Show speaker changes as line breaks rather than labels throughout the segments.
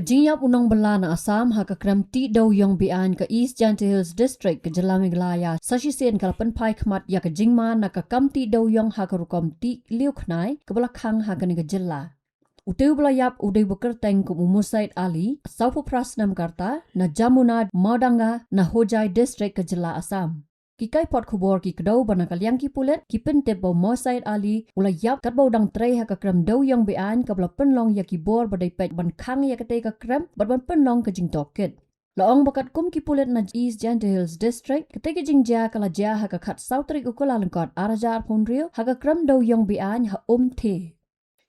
Kajingyap Nongbylla na Assam ha ka Krem ti Dewïong Beaiñ ka East Jante Hills District ka Jala Meghalaya sashi sen kalapan pai khmat ya ka jingma na ka kam ti Dewïong ha ka rukom ti liu khnai ka bala khang ha ka ni ka jilla. Uteu bala yap udai bakar teng ku Musaid Ali Saupo Prasnam Karta na Jamuna Maudanga na Hojai District ka Jala Assam. Ki Kaiphod khubor ki kedau bana kalyang ki pulet ki pentep bo Musaid Ali ula yap kat bau dang trei ha ka Krem Dewïong Beaiñ ka bala penlong ya ki bor badai pek ban khang ya ka te ka Krem ban penlong ka jing toket. Laong bakat kum ki pulet na East Jante Hills District ka te ka jing ja kala ja ha ka khat sautrik ukula lengkot arajar ponrio ha ka Krem Dewïong Beaiñ ha Umthe.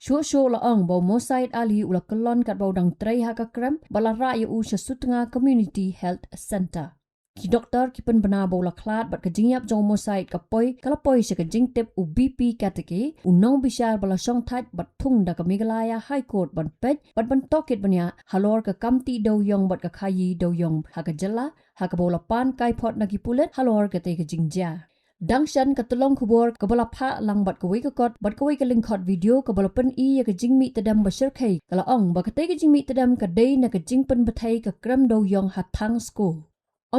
Shu laong bo Musaid Ali ula kelon kat bau dang trei ha ka Krem bala ra ya u Sutnga Community Health Center. Ki doktor ki pen bena bola klat bat ka jingyap jong Musaid ka poi kala poi se ka jing tip u BP Katakey u Nongbylla bala song that bat thung da ka Meghalaya High Court ban pet bat ban toket banya halor ka kamti Dewïong bat ka khayi Dewïong ha ka jala ha ka bola pan Kaiphod na ki pulet halor ka te ka jingja. Dangshan ka tulong khubor ka bala pha lang bat ka wei ka kot bat ka wei ka lingkot video ka bala pen I ya ka jingmi tadam bashir khai kala ong ba ka te ka jingmi tadam ka dei na ka jing pen bathai ka Krem Dewïong ha thang school.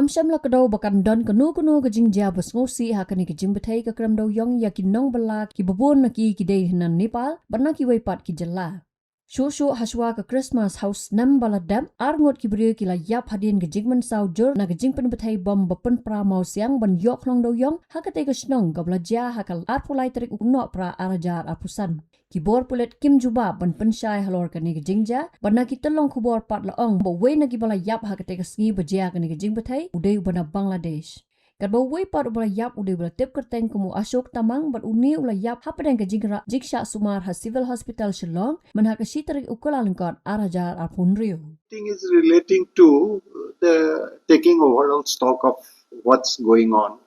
Sham la kadau bakan don kanu ka jingja bas ngosi ha kani ka jingbathai ka Krem Dewïong ya ki Nongbylla ki babon na ki dei hinan Nepal barna ki weipat ki jalla. Shu haswa ka Christmas house nam bala dam arngot ki brio ki la yap hadin ka jingman sau jur na ka jingpen bathai bom bapen pra mau siang ban yok long Dewïong ha ka te ka snong ka bla ja ha ka arpulai tarik ukno pra arajar apusan. Ki bor pulet Kim Juba ban pensyai halor ka ni ka jingja bana ki telong khubor pat laong bo wei na ki bala yap ha ka te ka sngi bajia ka ni ka jingbathai udai bana Bangladesh. Kat bo wei pat bala yap udai bala tep kerteng kumu Ashok Tamang bat uni ula yap ha padang ka jingra jiksha sumar ha civil hospital Shillong man ha ka shitarik ukula lengkot arajar apunrio.
Thing is relating to the taking overall stock of what's going on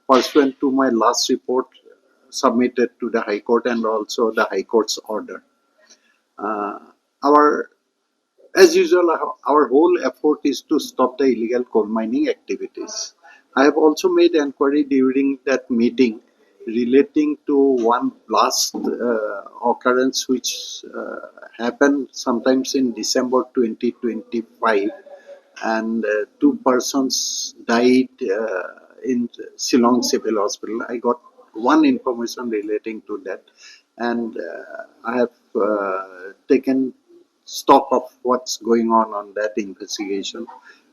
pursuant to my last report submitted to the High Court and also the High Court's order. As usual, our whole effort is to stop the illegal coal mining activities. I have also made inquiry during that meeting relating to one blast occurrence which happened sometimes in December 2025 and two persons died in Shillong Civil Hospital. I got one information relating to that and I have taken stock of what's going on that investigation.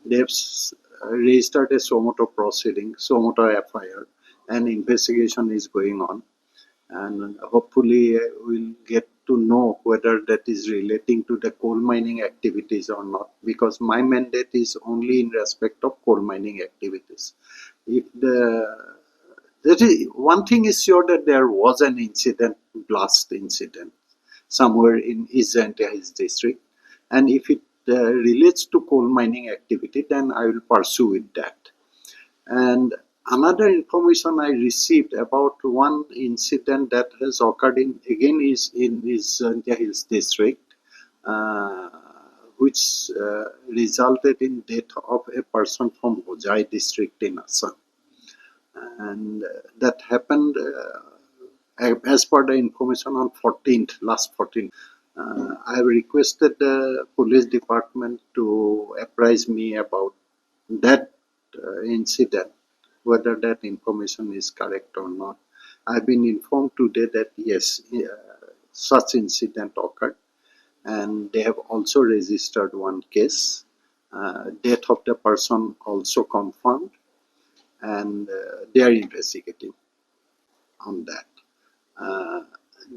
They've registered a Somoto proceeding, Somoto FIR, and investigation is going on. And hopefully we'll get to know whether that is relating to the coal mining activities or not, because my mandate is only in respect of coal mining activities. If one thing is sure that there was an incident, blast incident, somewhere in East Jante Hills district, and if it relates to coal mining activity, then I will pursue with that. And another information I received about one incident that has occurred in East Jante Hills district, which resulted in death of a person from Hojai district in Assam. And that happened as per the information on last 14th. I have requested the police department to apprise me about that incident, whether that information is correct or not. I have been informed today that yes, such incident occurred, and they have also registered one case. Death of the person also confirmed, and they are investigating on that.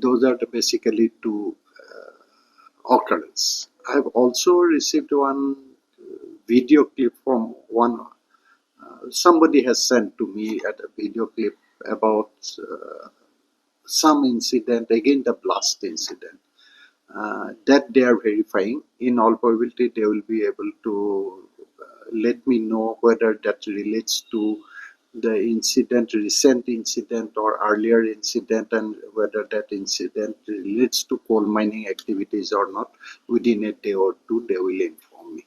Those are basically two occurrences. I have also received one video clip from one. Somebody has sent to me a video clip about some incident, again the blast incident, that they are verifying. In all probability, they will be able to let me know whether that relates to the recent incident or earlier incident, and whether that incident relates to coal mining activities or not. Within a day or two, they will inform me.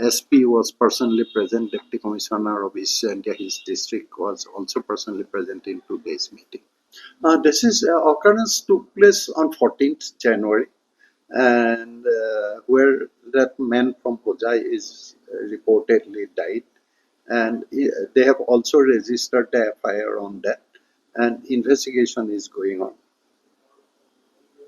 SP was personally present. Deputy Commissioner of East Jante Hills District was also personally present in today's meeting. This occurrence took place on 14th January. and where that man from Hojai is reportedly died, and they have also registered the FIR on that, and investigation is going on.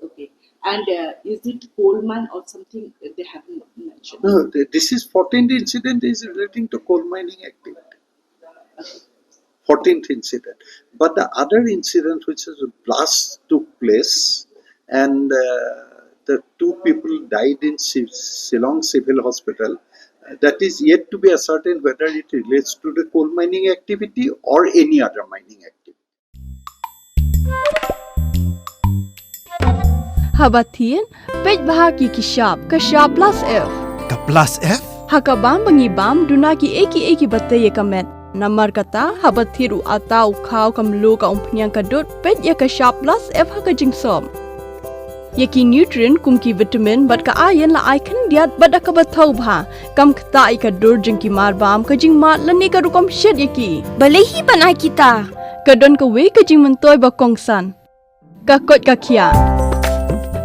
Okay. And is it coal mine or something they haven't mentioned?
No, this is 14th incident is relating to coal mining activity. 14th incident. But the other incident, which is a blast, took place, and the two people died in Shillong Civil Hospital. That is yet to be ascertained whether it relates to the coal mining activity or any other mining activity.
Habatin, pej bahagi kishap, kashap plus F.
Ka plus F?
Hakabam bangibam dunaki eki batay kamet. Namar kata habathiru atau kau kamlu ka umpnyang kadut pej ya kashap plus F hakajing som. Yaki nutrient kumki vitamin bat ka ayan la icon diat bat akabatau bha. Kam kata ikadur jengki marbam kajing mat lani ka rukom shed yaki. Balehi banai kita. Kadon ka we kajing mentoy bakongsan. Kakot kakia.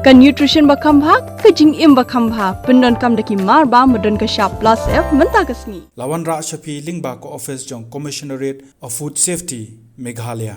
Ka nutrition bakam bha kajing im bakam bha pendon kam daki marba medon ka sharp plus F menta kasni.
Lawan Ra Shafi Lingba ko office jong Commissionerate of Food Safety Meghalaya.